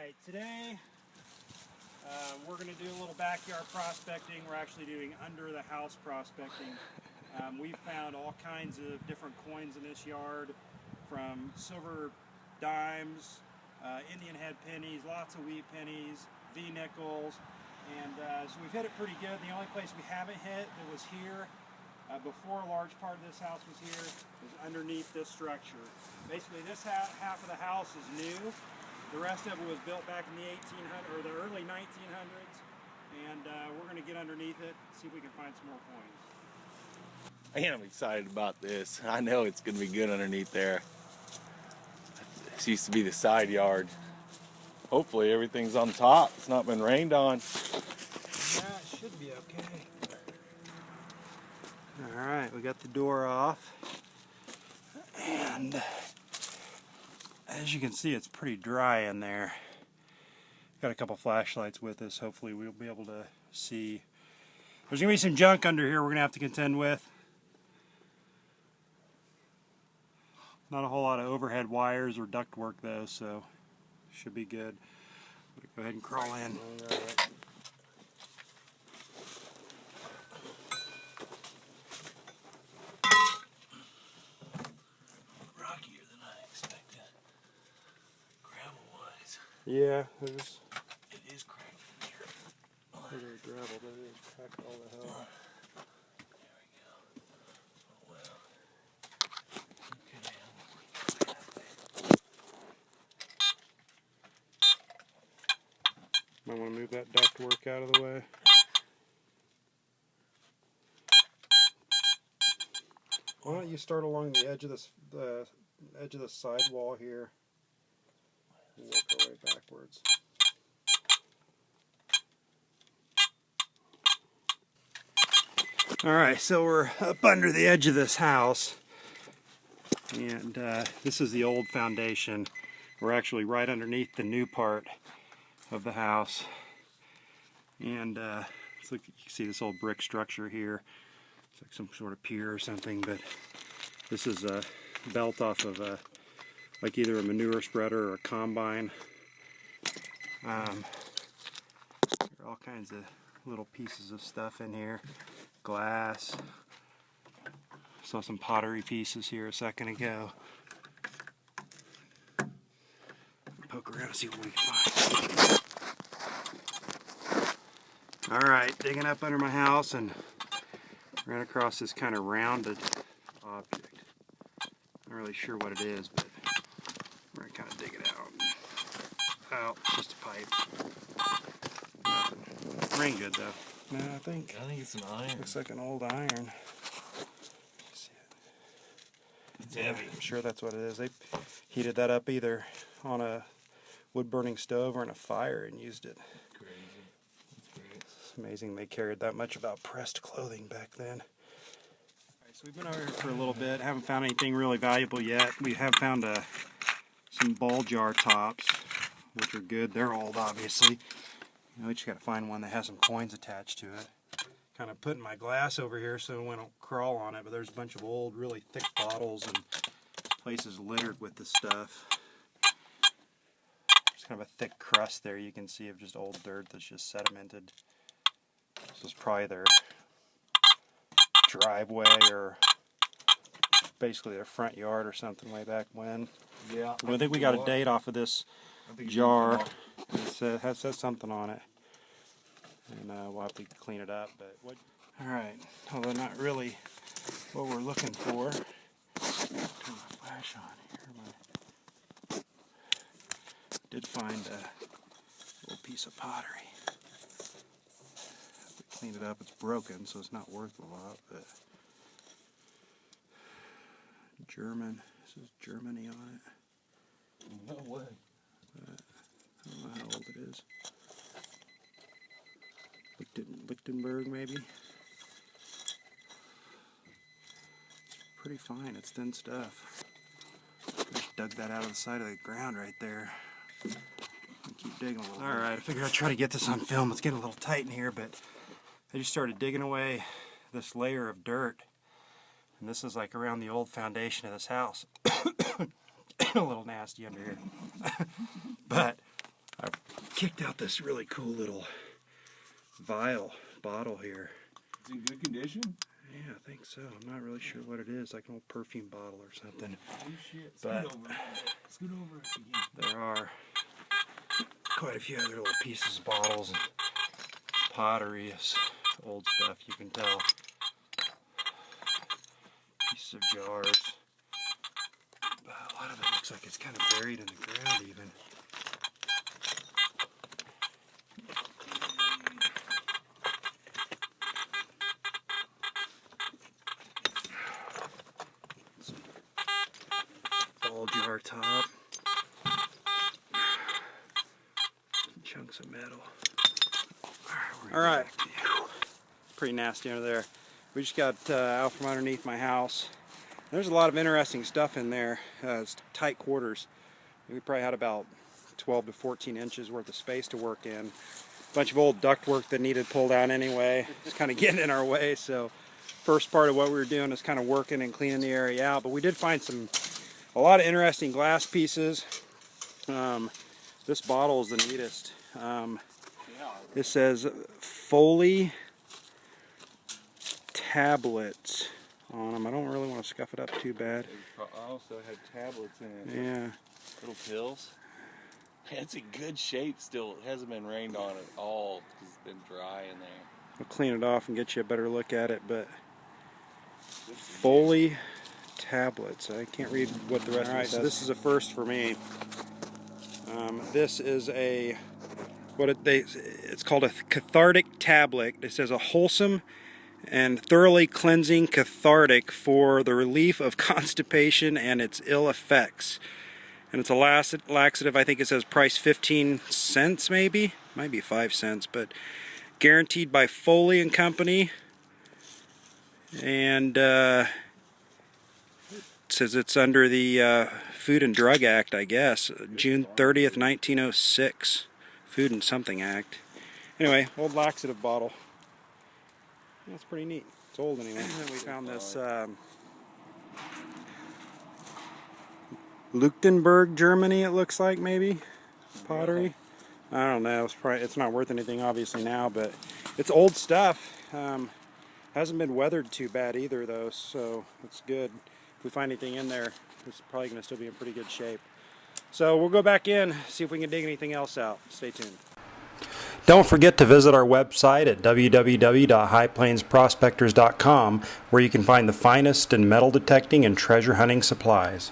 Alright, today we're going to do a little backyard prospecting. We're actually doing under the house prospecting. We've found all kinds of different coins in this yard, from silver dimes, Indian head pennies, lots of wheat pennies, V-nickels, and so we've hit it pretty good. The only place we haven't hit that was here, before a large part of this house was here, is underneath this structure. Basically this half of the house is new. The rest of it was built back in the 1800s or the early 1900s, and we're going to get underneath it, see if we can find some more coins. Man, I'm excited about this. I know it's going to be good underneath there. This used to be the side yard. Hopefully everything's on top. It's not been rained on. Yeah, it should be okay. Alright, we got the door off. And as you can see, it's pretty dry in there. Got a couple flashlights with us. Hopefully we'll be able to see. There's going to be some junk under here we're going to have to contend with. Not a whole lot of overhead wires or duct work though, so should be good. Go ahead and crawl in. Rockier than I expected. Gravel-wise. Yeah, It is cracked in here. there's gravel, but it is cracked all the hell. There we go. Oh well. Okay. Might want to move that duct work out of the way. Why don't you start along the edge of this, the edge of the side wall here, and work our way backwards. All right, so we're up under the edge of this house, and this is the old foundation. We're actually right underneath the new part of the house, and so you can see this old brick structure here. It's like some sort of pier or something, but this is a belt off of like either a manure spreader or a combine. There are all kinds of little pieces of stuff in here. Glass. Saw some pottery pieces here a second ago. Poke around and see what we can find. Alright, digging up under my house and ran across this kind of rounded object. Not really sure what it is, but we're going to kind of dig it out. Oh, just a pipe. Nothing. Ring good though. No, I think it's an iron. looks like an old iron. See it? It's Yeah, heavy. I'm sure that's what it is. They heated that up either on a wood-burning stove or in a fire and used it. Crazy. That's great. It's amazing they cared that much about pressed clothing back then. Alright, so we've been over here for a little bit. Haven't found anything really valuable yet. We have found some ball jar tops, which are good. They're old, obviously. You know, we just got to find one that has some coins attached to it. Kind of putting my glass over here so we don't crawl on it, but there's a bunch of old, really thick bottles and places littered with this stuff. There's kind of a thick crust there you can see of just old dirt that's just sedimented. This is probably their driveway or basically their front yard or something way back when. Yeah. I think we got a date off of this jar. It says something on it, and we'll have to clean it up. But alright, although not really what we're looking for. Turn my flash on here. Did find a little piece of pottery. Have to clean it up. It's broken, so it's not worth a lot. But German. This is Germany on it. No way. I don't know how old it is. Lichtenberg, maybe? It's pretty fine. It's thin stuff. Just dug that out of the side of the ground right there. I'll keep digging a little. Alright, I figured I'd try to get this on film. It's getting a little tight in here, but I just started digging away this layer of dirt. And this is like around the old foundation of this house. A little nasty under here. But I've kicked out this really cool little vial bottle here. It's in good condition? Yeah, I think so. I'm not really sure what it is, like an old perfume bottle or something. Oh shit, But scoot over again. There are quite a few other little pieces of bottles and pottery, is old stuff, you can tell. Pieces of jars. But a lot of it looks like it's kind of buried in the ground even. Ball jar top. Some chunks of metal. Alright. Pretty nasty under there. We just got out from underneath my house. There's a lot of interesting stuff in there. It's tight quarters. We probably had about 12 to 14 inches worth of space to work in. A bunch of old ductwork that needed pulled out anyway. It's kind of getting in our way, so first part of what we were doing is kind of working and cleaning the area out. But we did find a lot of interesting glass pieces. This bottle is the neatest. It says Foley tablets on them. I don't really want to scuff it up too bad. I also had tablets in it. Yeah. Little pills. It's in good shape still. It hasn't been rained on at all because it's been dry in there. I'll clean it off and get you a better look at it, but Foley tablets. I can't read what the rest of it says. So this is a first for me. This is it's called a cathartic tablet. It says a wholesome and thoroughly cleansing cathartic for the relief of constipation and its ill effects. And it's a laxative. I think it says price 15 cents maybe. Might be 5 cents, but guaranteed by Foley and Company. And it says it's under the Food and Drug Act, I guess. June 30th, 1906. Food and Something Act. Anyway, old laxative bottle. That's pretty neat. It's old anyway. And then we found this Leuchtenberg, Germany, it looks like, maybe. Pottery. I don't know. It's not worth anything obviously now, but it's old stuff. Hasn't been weathered too bad either though, so it's good. If we find anything in there, it's probably going to still be in pretty good shape. So we'll go back in, see if we can dig anything else out. Stay tuned. Don't forget to visit our website at www.highplainsprospectors.com, where you can find the finest in metal detecting and treasure hunting supplies.